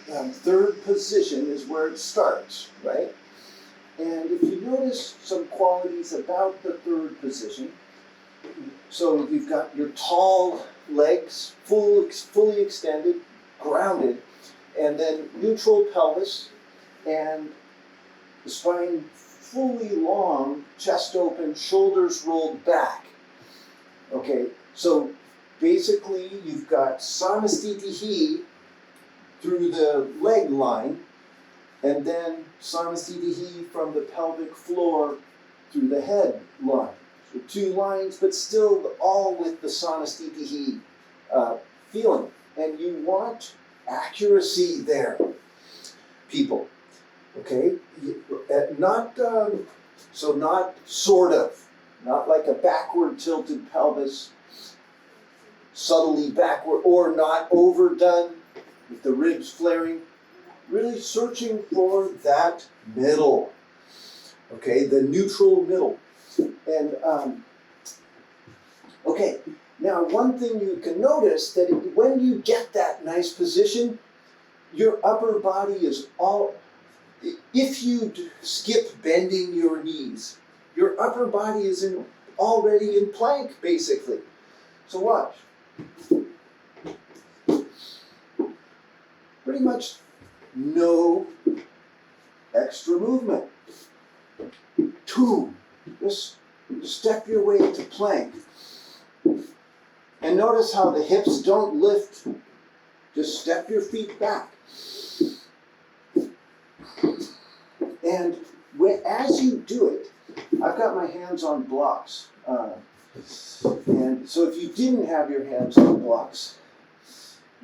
third position is where it starts, right? And if you notice some qualities about the third position, so you've got your tall legs, fully extended, grounded, and then neutral pelvis, and the spine fully long, chest open, shoulders rolled back. Okay, so basically you've got samastitihi through the leg line, and then samastitihi from the pelvic floor through the head line. So 2 lines, but still all with the samastitihi feeling. And you want accuracy there, people. Okay, not sort of, not like a backward tilted pelvis, subtly backward, or not overdone with the ribs flaring. Really searching for that middle. Okay, the neutral middle. And okay, now one thing you can notice that when you get that nice position, your upper body is all. If you skip bending your knees, your upper body is already in plank, basically. So watch. Pretty much no extra movement. 2, just step your way to plank. And notice how the hips don't lift. Just step your feet back. And as you do it, I've got my hands on blocks. And so if you didn't have your hands on blocks,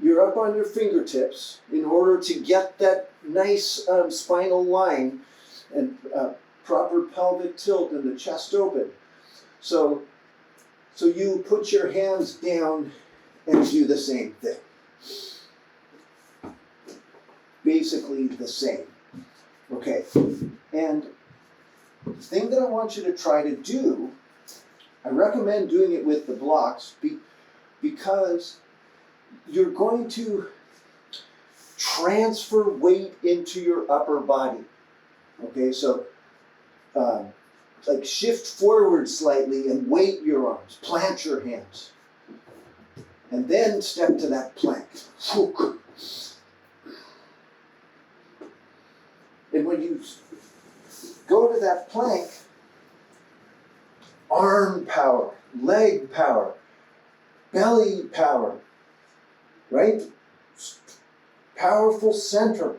you're up on your fingertips in order to get that nice spinal line and proper pelvic tilt and the chest open. So you put your hands down and do the same thing. Basically the same. Okay, and the thing that I want you to try to do, I recommend doing it with the blocks because you're going to transfer weight into your upper body. Okay, so like shift forward slightly and weight your arms, plant your hands, and then step to that plank. And when you go to that plank, arm power, leg power, belly power, right? Powerful center,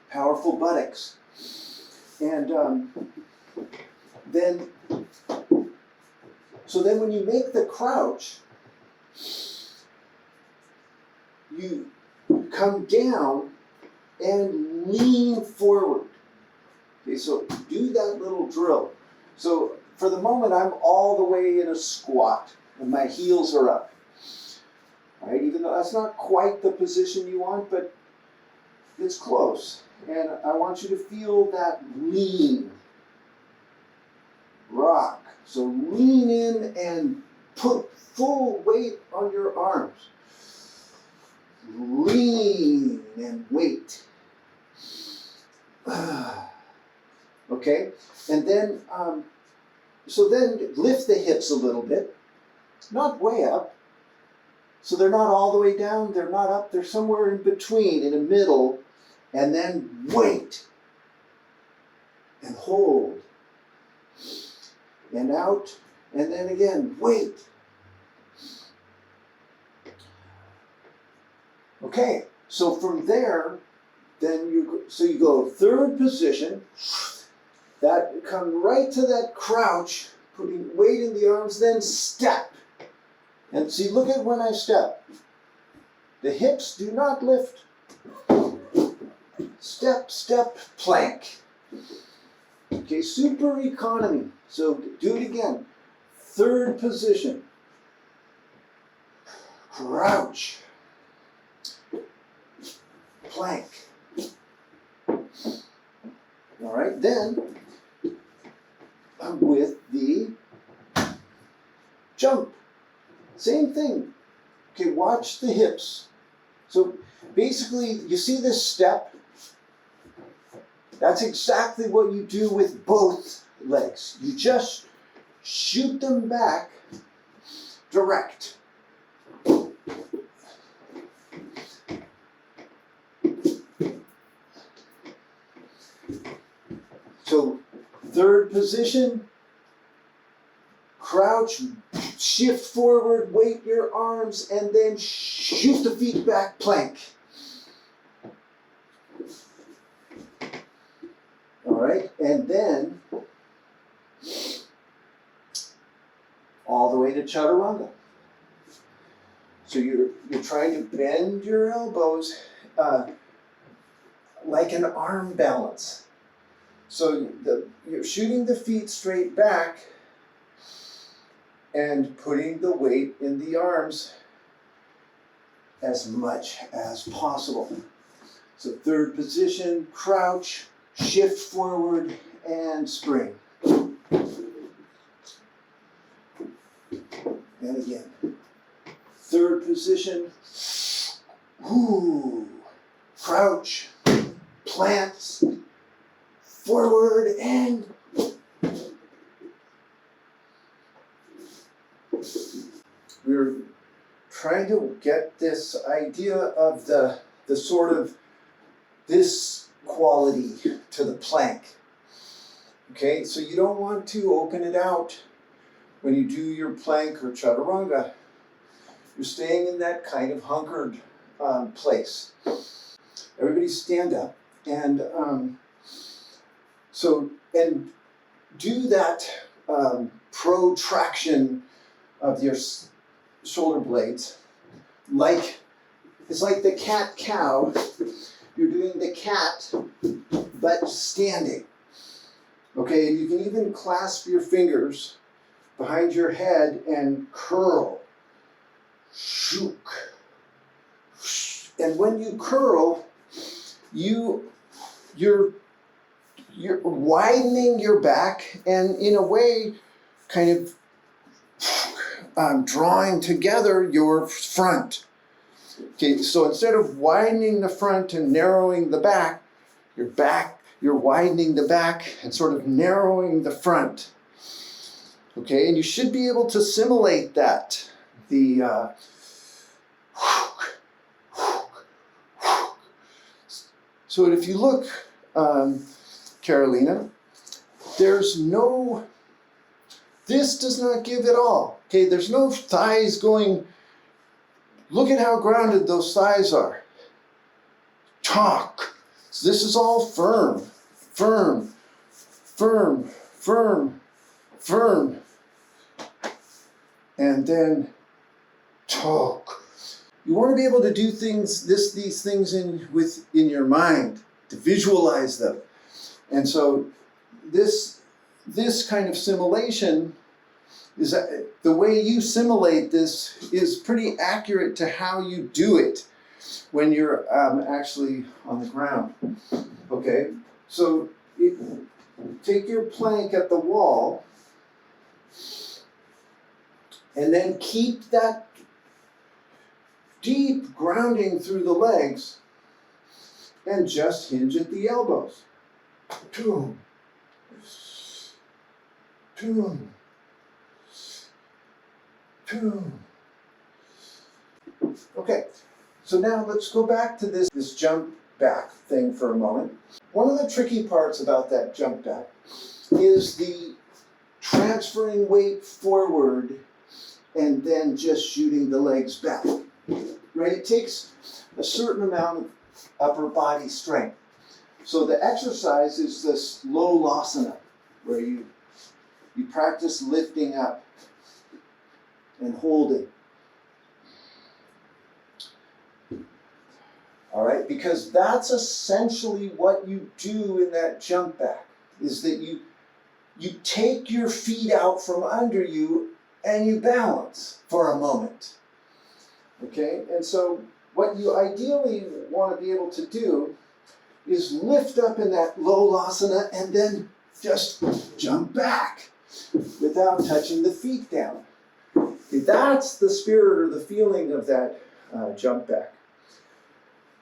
powerful buttocks. And then when you make the crouch, you come down and lean forward. Okay, so do that little drill. So for the moment, I'm all the way in a squat, and my heels are up. All right, even though that's not quite the position you want, but it's close. And I want you to feel that lean, rock. So lean in and put full weight on your arms. Lean and weight. Okay, and then then lift the hips a little bit, not way up. So they're not all the way down, they're not up, they're somewhere in between, in the middle, and then wait and hold and out, and then again wait. Okay, so from there, then you go third position, that come right to that crouch, putting weight in the arms, then step. And see, look at when I step. The hips do not lift. Step, step, plank. Okay, super economy. So do it again. Third position. Crouch. Plank. All right, then with the jump. Same thing. Okay, watch the hips. So basically, you see this step? That's exactly what you do with both legs. You just shoot them back direct. So, third position, crouch, shift forward, weight your arms, and then shoot the feet back, plank. All right, and then all the way to chaturanga. So you're trying to bend your elbows like an arm balance. So you're shooting the feet straight back and putting the weight in the arms as much as possible. So third position, crouch, shift forward, and spring. And again. Third position, crouch, plants, forward, and we're trying to get this idea of the sort of this quality to the plank. Okay, so you don't want to open it out when you do your plank or chaturanga. You're staying in that kind of hunkered place. Everybody stand up and and do that protraction of your shoulder blades. It's like the cat-cow. You're doing the cat, but standing. Okay, and you can even clasp your fingers behind your head and curl. Shook. And when you curl, you're widening your back and in a way kind of drawing together your front. Okay, so instead of widening the front and narrowing the back, you're widening the back and sort of narrowing the front. Okay, and you should be able to simulate that. So if you look, Carolina, this does not give it all. Okay, there's no thighs going, look at how grounded those thighs are. Talk. So this is all firm, firm, firm, firm, firm. And then talk. You want to be able to do these things in your mind, to visualize them. And so this kind of simulation is the way you simulate this is pretty accurate to how you do it when you're actually on the ground. Okay, so take your plank at the wall and then keep that deep grounding through the legs and just hinge at the elbows. Toom. Toom. Toom. Okay, so now let's go back to this jump back thing for a moment. One of the tricky parts about that jump back is the transferring weight forward and then just shooting the legs back. Right? It takes a certain amount of upper body strength. So the exercise is this lolasana, where you practice lifting up and holding. All right, because that's essentially what you do in that jump back, is that you take your feet out from under you and you balance for a moment. Okay, and so what you ideally want to be able to do is lift up in that lolasana and then just jump back without touching the feet down. Okay, that's the spirit or the feeling of that jump back.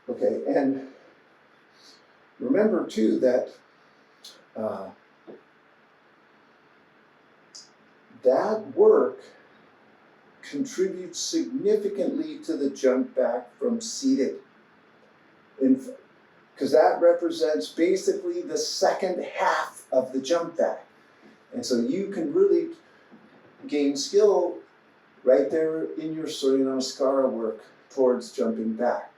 Okay, and remember too that that work contributes significantly to the jump back from seated. Because that represents basically the second half of the jump back. And so you can really gain skill right there in your Surya Namaskara work towards jumping back.